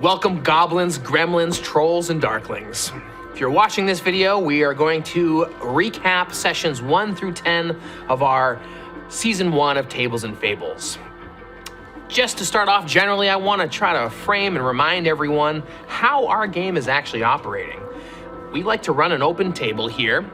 Welcome goblins, gremlins, trolls, and darklings. If you're watching this video, we are going to recap sessions 1 through 10 of our Season 1 of Tables and Fables. Just to start off, generally, I want to try to frame and remind everyone how our game is actually operating. We like to run an open table here,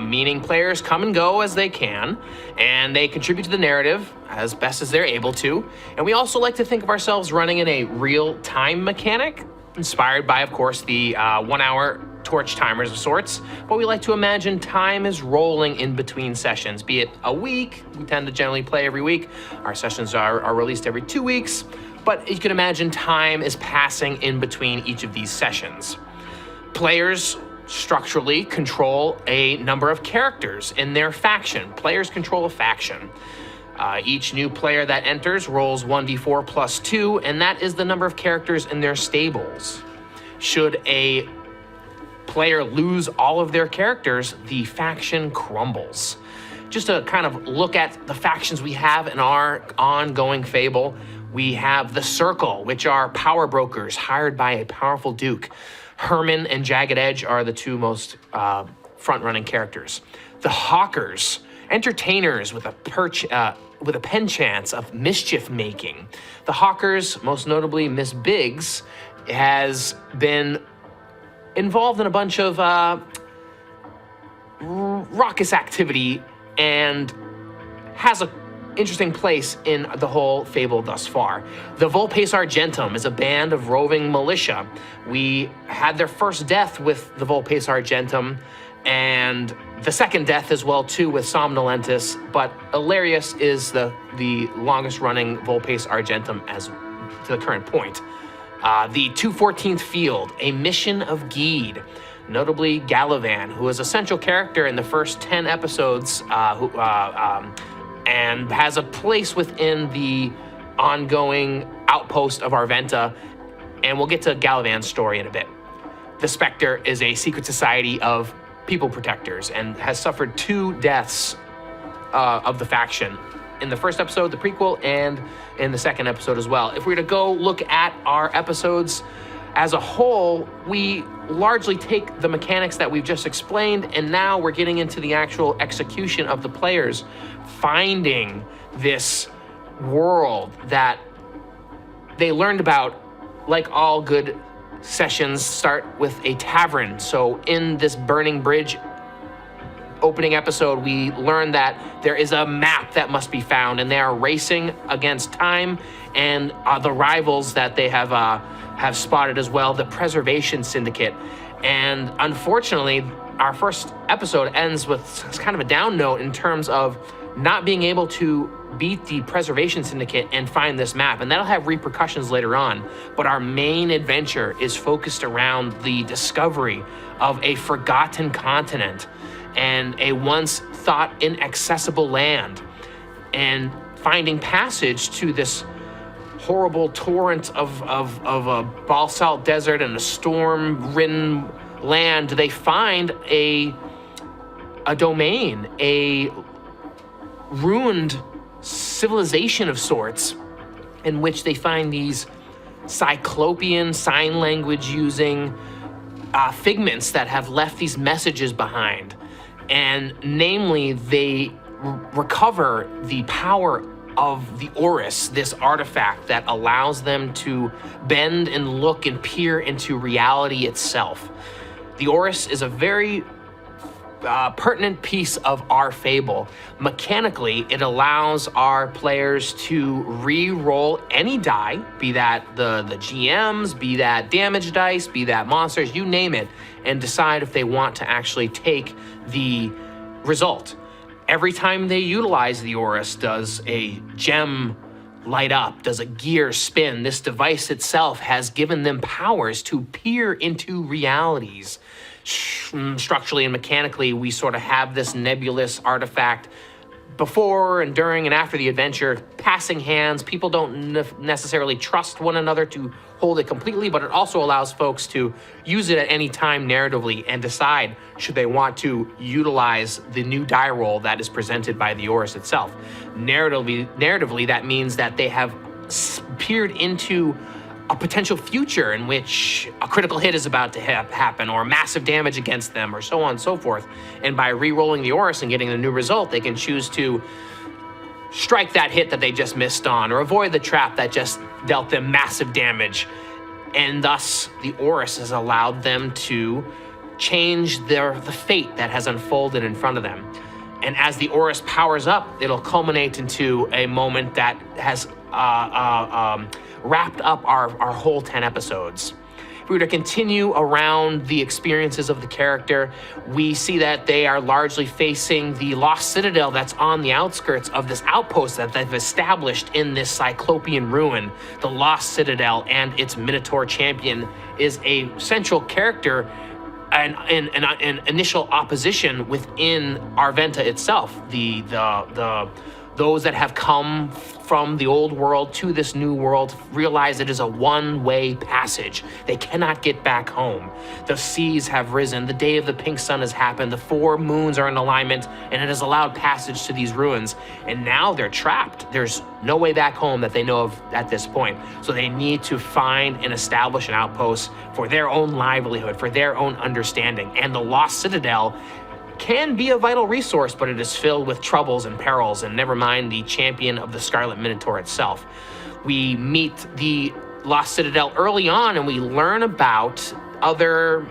meaning players come and go as they can, and they contribute to the narrative as best as they're able to. And we also like to think of ourselves running in a real-time mechanic, inspired by, of course, the 1-hour torch timers of sorts. But we like to imagine time is rolling in between sessions, be it a week. We tend to generally play every week. Our sessions are released every 2 weeks. But you can imagine time is passing in between each of these sessions. Players structurally control a number of characters in their faction. Players control a faction. Each new player that enters rolls 1d4 plus 2, and that is the number of characters in their stables. Should a player lose all of their characters, the faction crumbles. Just to kind of look at the factions we have in our ongoing fable, we have the Circle, which are power brokers hired by a powerful duke. Herman and Jagged Edge are the two most front-running characters. The Hawkers, entertainers with a penchant of mischief-making. The Hawkers, most notably Miss Biggs, has been involved in a bunch of raucous activity and has an interesting place in the whole fable thus far. The Volpes Argentum is a band of roving militia. We had their first death with the Volpes Argentum, and the second death as well too with Somnolentus, but Ilarius is the longest running Volpes Argentum as to the current point. The 214th Field, a mission of Geed, notably Galavan, who is a central character in the first 10 episodes and has a place within the ongoing outpost of Arventa, and we'll get to Galavan's story in a bit. The Spectre is a secret society of people protectors and has suffered 2 deaths of the faction in the first episode, the prequel, and in the second episode as well. If we were to go look at our episodes as a whole, we largely take the mechanics that we've just explained, and now we're getting into the actual execution of the players, finding this world that they learned about. Like all good sessions, start with a tavern. So in this Burning Bridge opening episode, we learn that there is a map that must be found, and they are racing against time and the rivals that they have spotted as well, the Preservation Syndicate. And unfortunately, our first episode ends with kind of a down note in terms of not being able to beat the Preservation Syndicate and find this map, and that'll have repercussions later on. But our main adventure is focused around the discovery of a forgotten continent and a once thought inaccessible land, and finding passage to this horrible torrent of a basalt desert and a storm-ridden land. They find a domain, a ruined civilization of sorts, in which they find these Cyclopean sign language using figments that have left these messages behind. And namely, they recover the power of the Oriss, this artifact that allows them to bend and look and peer into reality itself. The Oriss is a very pertinent piece of our fable. Mechanically, it allows our players to re-roll any die, be that the GMs, be that damage dice, be that monsters, you name it, and decide if they want to actually take the result. Every time they utilize the Oriss, does a gem light up, does a gear spin. This device itself has given them powers to peer into realities. Structurally and mechanically, we sort of have this nebulous artifact before and during and after the adventure, passing hands. People don't necessarily trust one another to hold it completely, but it also allows folks to use it at any time narratively and decide should they want to utilize the new die roll that is presented by the Oriss itself. Narratively, that means that they have peered into a potential future in which a critical hit is about to happen or massive damage against them or so on and so forth. And by re-rolling the Oriss and getting the new result, they can choose to strike that hit that they just missed on or avoid the trap that just dealt them massive damage. And thus, the Oriss has allowed them to change the fate that has unfolded in front of them. And as the Oriss powers up, it'll culminate into a moment that has wrapped up our whole 10 episodes. If we were to continue around the experiences of the character, we see that they are largely facing the lost Citadel that's on the outskirts of this outpost that they've established in this Cyclopean ruin. The lost Citadel and its Minotaur champion is a central character and an initial opposition within Arventa itself. Those that have come from the old world to this new world realize it is a one-way passage. They cannot get back home. The seas have risen, the day of the pink sun has happened, the 4 moons are in alignment, and it has allowed passage to these ruins. And now they're trapped. There's no way back home that they know of at this point. So they need to find and establish an outpost for their own livelihood, for their own understanding. And the lost Citadel can be a vital resource, but it is filled with troubles and perils, and never mind the champion of the Scarlet Minotaur itself. We meet the Lost Citadel early on, and we learn about other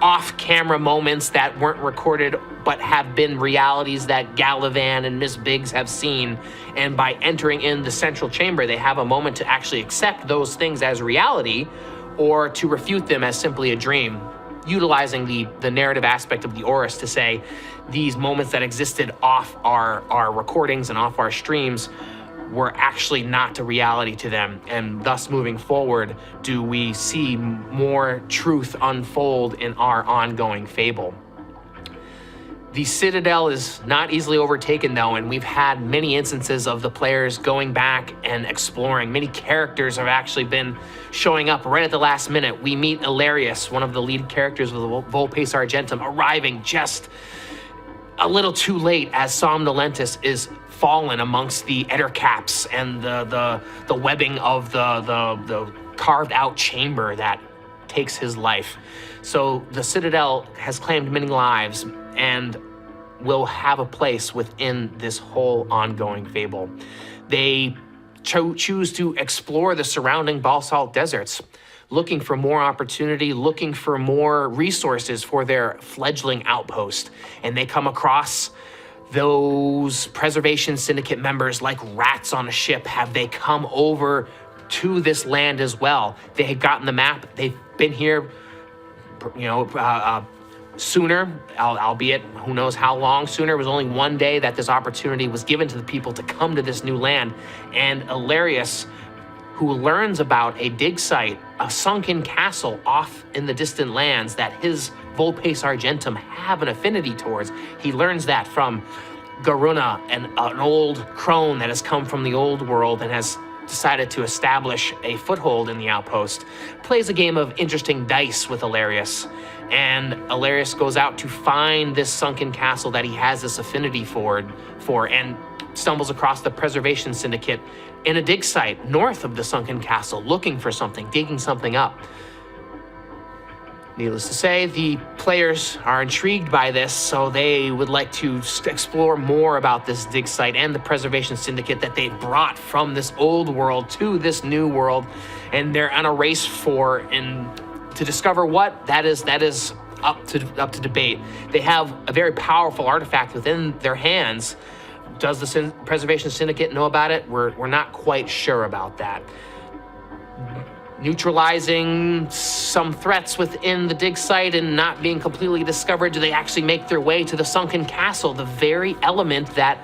off-camera moments that weren't recorded but have been realities that Galavan and Miss Biggs have seen. And by entering in the central chamber, they have a moment to actually accept those things as reality or to refute them as simply a dream, utilizing the narrative aspect of the Oriss to say these moments that existed off our recordings and off our streams were actually not a reality to them. And thus, moving forward, do we see more truth unfold in our ongoing fable. The Citadel is not easily overtaken, though, and we've had many instances of the players going back and exploring. Many characters have actually been showing up right at the last minute. We meet Ilarius, one of the lead characters of the Volpes Argentum, arriving just a little too late as Somnolentus is fallen amongst the ettercaps and the webbing of the carved out chamber that takes his life. So the Citadel has claimed many lives and will have a place within this whole ongoing fable. They choose to explore the surrounding basalt deserts, looking for more opportunity, looking for more resources for their fledgling outpost. And they come across those Preservation Syndicate members like rats on a ship. Have they come over to this land as well? They had gotten the map. They've been here, sooner, albeit who knows how long sooner. It was only one day that this opportunity was given to the people to come to this new land. And Ilarius, who learns about a dig site, a sunken castle off in the distant lands that his Volpes Argentum have an affinity towards. He learns that from Garuna, an old crone that has come from the old world and has decided to establish a foothold in the outpost. Plays a game of interesting dice with Ilarius, and Ilarius goes out to find this sunken castle that he has this affinity for and stumbles across the Preservation Syndicate in a dig site north of the sunken castle, looking for something, digging something up. Needless to say, the players are intrigued by this, so they would like to explore more about this dig site and the Preservation Syndicate that they brought from this old world to this new world, and they're on a race to discover what that is up to debate. They have a very powerful artifact within their hands. Does the Preservation Syndicate know about it? We're not quite sure about that. Neutralizing some threats within the dig site and not being completely discovered, do they actually make their way to the sunken castle, the very element that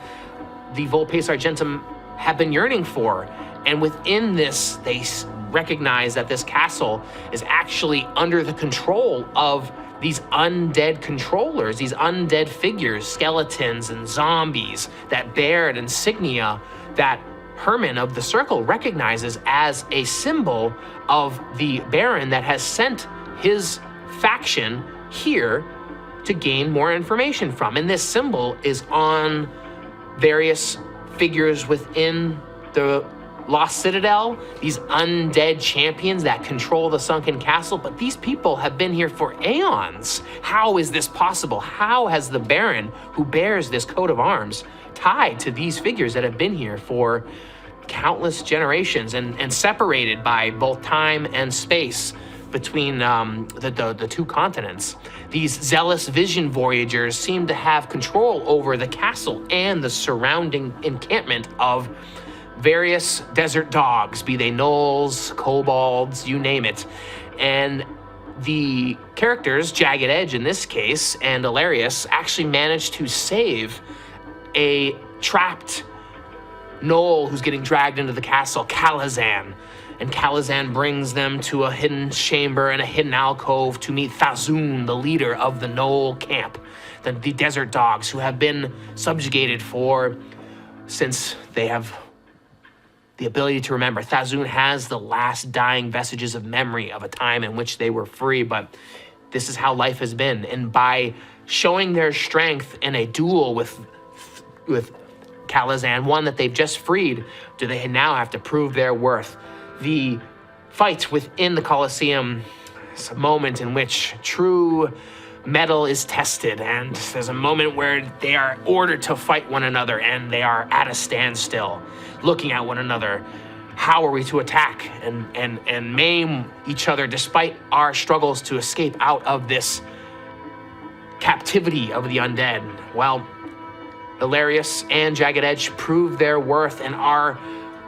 the Volpes Argentum have been yearning for? And within this, they recognize that this castle is actually under the control of these undead controllers, these undead figures, skeletons and zombies that bear an insignia that Herman of the Circle recognizes as a symbol of the Baron that has sent his faction here to gain more information from. And this symbol is on various figures within the Lost Citadel, these undead champions that control the sunken castle, but these people have been here for aeons. How is this possible? How has the Baron, who bears this coat of arms, tied to these figures that have been here for countless generations and separated by both time and space between the two continents? These zealous vision voyagers seem to have control over the castle and the surrounding encampment of various desert dogs, be they gnolls, kobolds, you name it. And the characters, Jagged Edge in this case, and Ilarius, actually managed to save a trapped gnoll who's getting dragged into the castle, Kalazan. And Kalazan brings them to a hidden chamber and a hidden alcove to meet Thazun, the leader of the gnoll camp, the desert dogs who have been subjugated since they have the ability to remember. Thazun has the last dying vestiges of memory of a time in which they were free, but this is how life has been. And by showing their strength in a duel with Kalazan, one that they've just freed, do they now have to prove their worth? The fight within the Colosseum is a moment in which true metal is tested, and there's a moment where they are ordered to fight one another and they are at a standstill, looking at one another. How are we to attack and maim each other despite our struggles to escape out of this captivity of the undead? Well, Ilarius and Jagged Edge prove their worth and are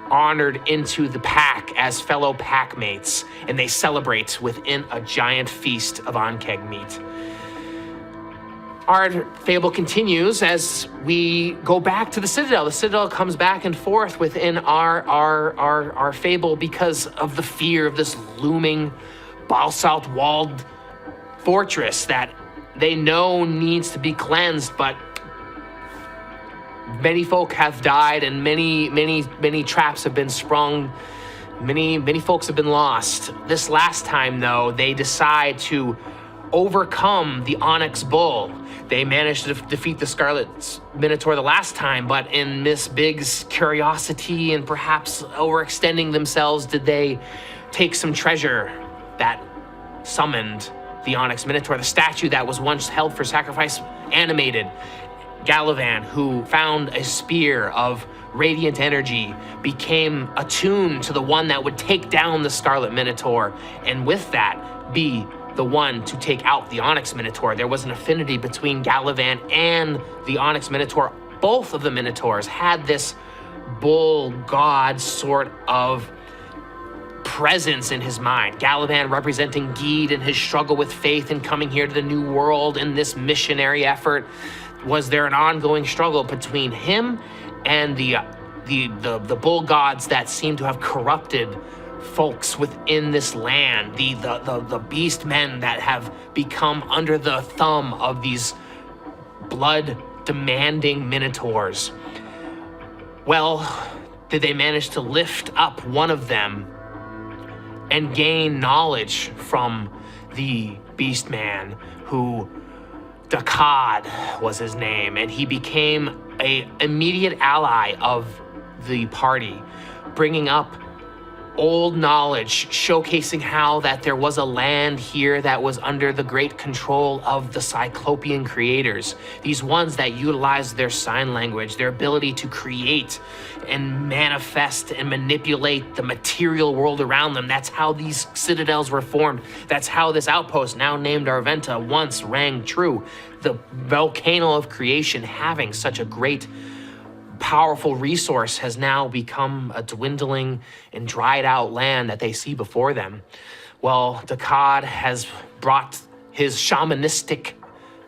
honored into the pack as fellow pack mates, and they celebrate within a giant feast of Ankeg meat. Our fable continues as we go back to the Citadel. The Citadel comes back and forth within our fable because of the fear of this looming basalt-walled fortress that they know needs to be cleansed, but many folk have died and many traps have been sprung. Many folks have been lost. This last time, though, they decide to overcome the Onyx Bull. They managed to defeat the Scarlet Minotaur the last time, but in Miss Big's curiosity and perhaps overextending themselves, did they take some treasure that summoned the Onyx Minotaur, the statue that was once held for sacrifice, animated. Galavan, who found a spear of radiant energy, became attuned to the one that would take down the Scarlet Minotaur, and with that, be the one to take out the Onyx Minotaur. There was an affinity between Galavan and the Onyx Minotaur. Both of the Minotaurs had this bull god sort of presence in his mind. Galavan representing Geed and his struggle with faith and coming here to the New World in this missionary effort. Was there an ongoing struggle between him and the bull gods that seem to have corrupted folks within this land, the beast men that have become under the thumb of these blood-demanding minotaurs? Well, did they manage to lift up one of them and gain knowledge from the beast man, who Dakad was his name, and he became an immediate ally of the party, bringing up old knowledge, showcasing how that there was a land here that was under the great control of the Cyclopean creators, these ones that utilized their sign language, their ability to create and manifest and manipulate the material world around them. That's how these citadels were formed. That's how this outpost, now named Arventa, once rang true. The volcano of creation, having such a great powerful resource, has now become a dwindling and dried out land that they see before them. Well, Dakad has brought his shamanistic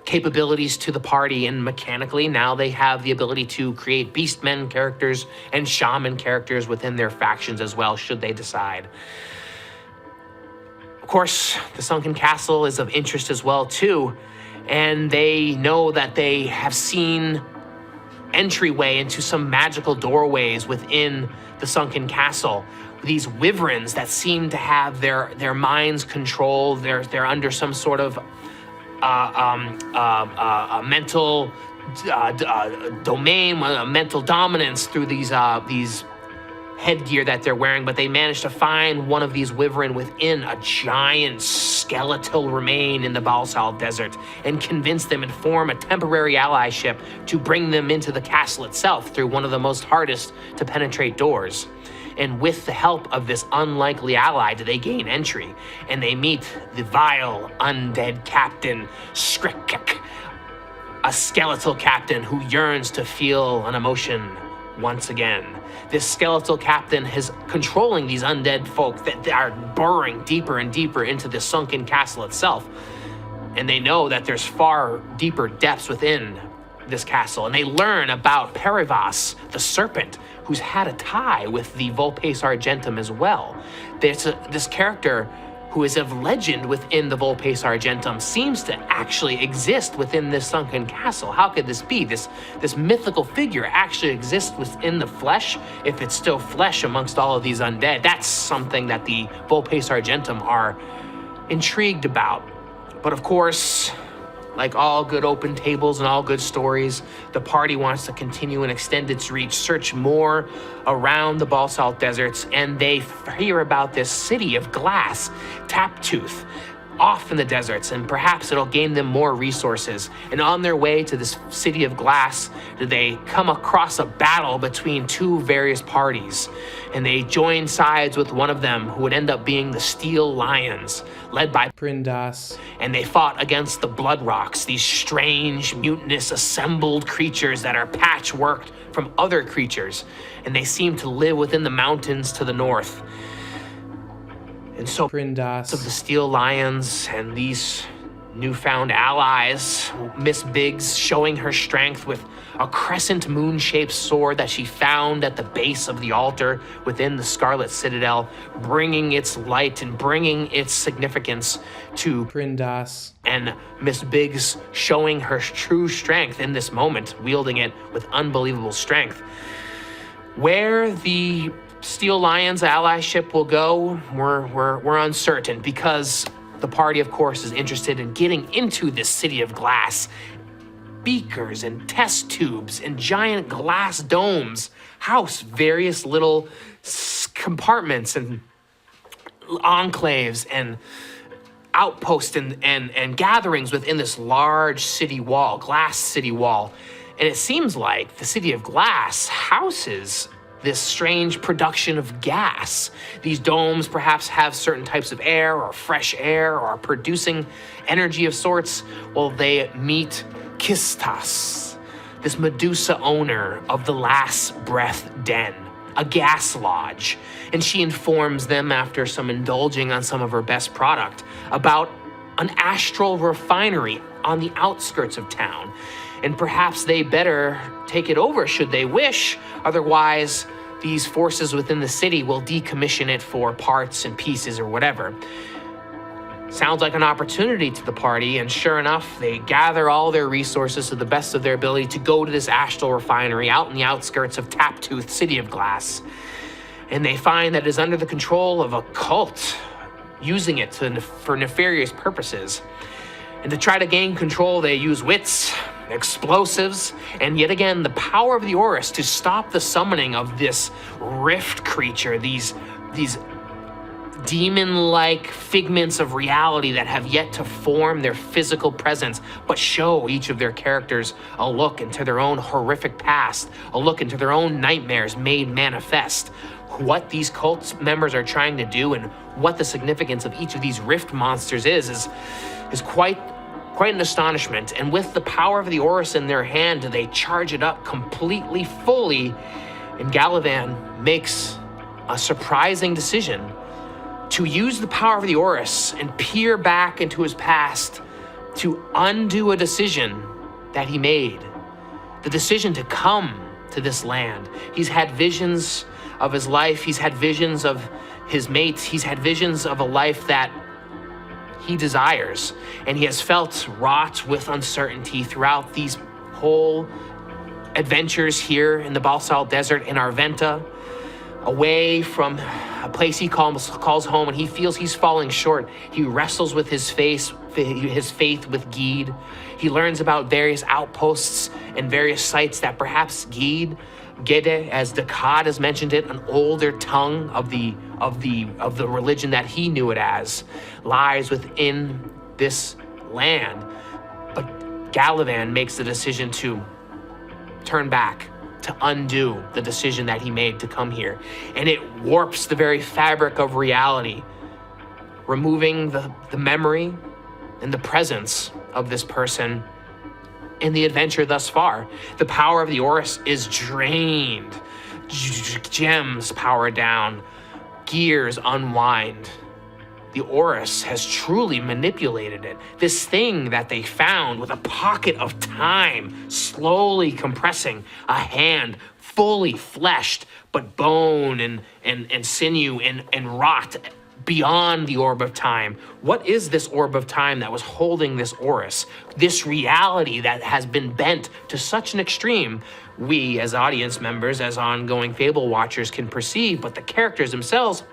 capabilities to the party, and mechanically now they have the ability to create beastmen characters and shaman characters within their factions as well, should they decide. Of course, the sunken castle is of interest as well, too. And they know that they have seen entryway into some magical doorways within the sunken castle. These wyverns that seem to have their minds controlled. They're under some sort of mental domain, mental dominance through these headgear that they're wearing, but they managed to find one of these wyvern within a giant skeletal remain in the Balsal Desert and convince them and form a temporary allyship to bring them into the castle itself through one of the most hardest to penetrate doors. And with the help of this unlikely ally do they gain entry, and they meet the vile undead captain Skrikkek, a skeletal captain who yearns to feel an emotion once again. This skeletal captain is controlling these undead folk that are burrowing deeper and deeper into the sunken castle itself. And they know that there's far deeper depths within this castle. And they learn about Perivas, the serpent, who's had a tie with the Vulpes Argentum as well. There's this character who is of legend within the Vulpes Argentum, seems to actually exist within this sunken castle. How could this be? This mythical figure actually exists within the flesh, if it's still flesh amongst all of these undead. That's something that the Vulpes Argentum are intrigued about. But of course, like all good open tables and all good stories, the party wants to continue and extend its reach, search more around the Balsalt Deserts, and they hear about this city of glass, Taptooth, off in the deserts, and perhaps it'll gain them more resources. And on their way to this city of glass, they come across a battle between two various parties, and they join sides with one of them, who would end up being the Steel Lions, led by Prindas. And they fought against the Blood Rocks, these strange, mutinous, assembled creatures that are patchworked from other creatures, and they seem to live within the mountains to the north. And so Prindas of the Steel Lions and these newfound allies, Miss Biggs showing her strength with a crescent moon-shaped sword that she found at the base of the altar within the Scarlet Citadel, bringing its light and bringing its significance to Prindas. And Miss Biggs showing her true strength in this moment, wielding it with unbelievable strength. Where the Steel Lions allyship will go, we're uncertain, because the party, of course, is interested in getting into this city of glass. Beakers and test tubes and giant glass domes house various little compartments and enclaves and outposts and gatherings within this large city wall, glass city wall. And it seems like the city of glass houses this strange production of gas. These domes perhaps have certain types of air or fresh air or are producing energy of sorts. Well, they meet Kistas, this Medusa owner of the Last Breath Den, a gas lodge. And she informs them, after some indulging on some of her best product, about an astral refinery on the outskirts of town. And perhaps they better take it over should they wish. Otherwise, these forces within the city will decommission it for parts and pieces or whatever. Sounds like an opportunity to the party, and sure enough, they gather all their resources to the best of their ability to go to this astral refinery out in the outskirts of Taptooth, City of Glass. And they find that it is under the control of a cult, using it for nefarious purposes. And to try to gain control, they use wits, explosives, and yet again, the power of the Oriss to stop the summoning of this rift creature, these demon-like figments of reality that have yet to form their physical presence, but show each of their characters a look into their own horrific past, a look into their own nightmares made manifest. What these cult members are trying to do and what the significance of each of these rift monsters is quite an astonishment. And with the power of the Oriss in their hand, they charge it up completely, fully, and Galavan makes a surprising decision to use the power of the Oriss and peer back into his past to undo a decision that he made. The decision to come to this land. He's had visions of his life. He's had visions of his mates. He's had visions of a life that he desires. And he has felt wrought with uncertainty throughout these whole adventures here in the Balsalt Desert in Arventa, away from a place he calls home, and he feels he's falling short. He wrestles with his faith with Gede. He learns about various outposts and various sites that perhaps Gede, as Dakad has mentioned it, an older tongue of the religion that he knew it as, lies within this land. But Galavan makes the decision to turn back, to undo the decision that he made to come here. And it warps the very fabric of reality, removing the memory and the presence of this person in the adventure thus far. The power of the Oriss is drained. Gems power down. Gears unwind. The Oriss has truly manipulated it. This thing that they found with a pocket of time slowly compressing, a hand fully fleshed, but bone and sinew and rot beyond the orb of time. What is this orb of time that was holding this Oriss? This reality that has been bent to such an extreme, we as audience members, as ongoing Fable watchers can perceive, but the characters themselves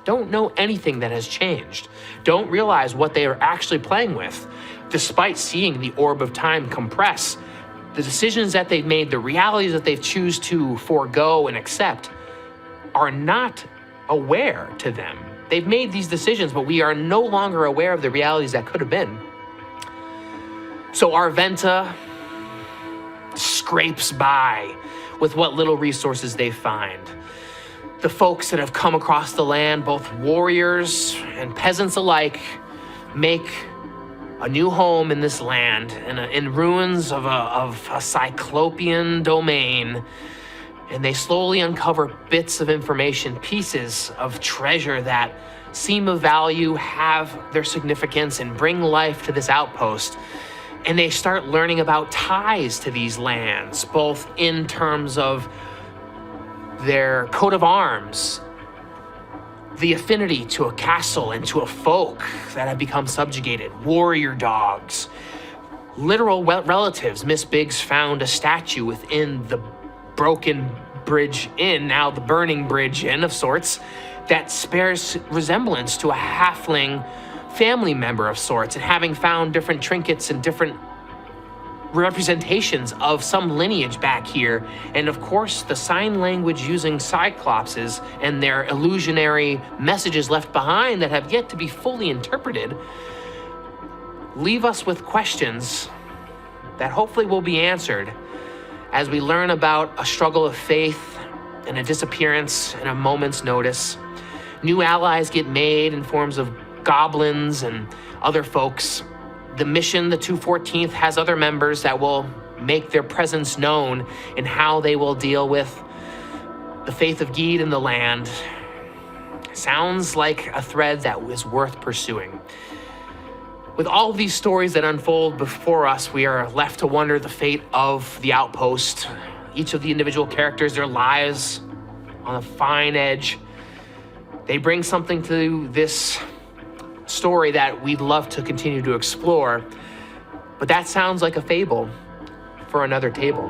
don't know anything that has changed, don't realize what they are actually playing with. Despite seeing the orb of time compress, the decisions that they've made, the realities that they've choose to forego and accept are not aware to them. They've made these decisions, but we are no longer aware of the realities that could have been. So Arventa scrapes by with what little resources they find. The folks that have come across the land, both warriors and peasants alike, make a new home in this land, in ruins of a Cyclopean domain, and they slowly uncover bits of information, pieces of treasure that seem of value, have their significance, and bring life to this outpost. And they start learning about ties to these lands, both in terms of their coat of arms, the affinity to a castle and to a folk that have become subjugated, warrior dogs, literal relatives. Miss Biggs found a statue within the Broken Bridge Inn, now the Burning Bridge Inn of sorts, that bears resemblance to a halfling family member of sorts, and having found different trinkets and different representations of some lineage back here, and of course the sign language using Cyclopses and their illusionary messages left behind that have yet to be fully interpreted, leave us with questions that hopefully will be answered as we learn about a struggle of faith and a disappearance in a moment's notice. New allies get made in forms of goblins and other folks. The mission, the 214th, has other members that will make their presence known in how they will deal with the faith of Gede in the land. Sounds like a thread that is worth pursuing. With all of these stories that unfold before us, we are left to wonder the fate of the outpost. Each of the individual characters, their lives on a fine edge. They bring something to this story that we'd love to continue to explore, but that sounds like a fable for another table.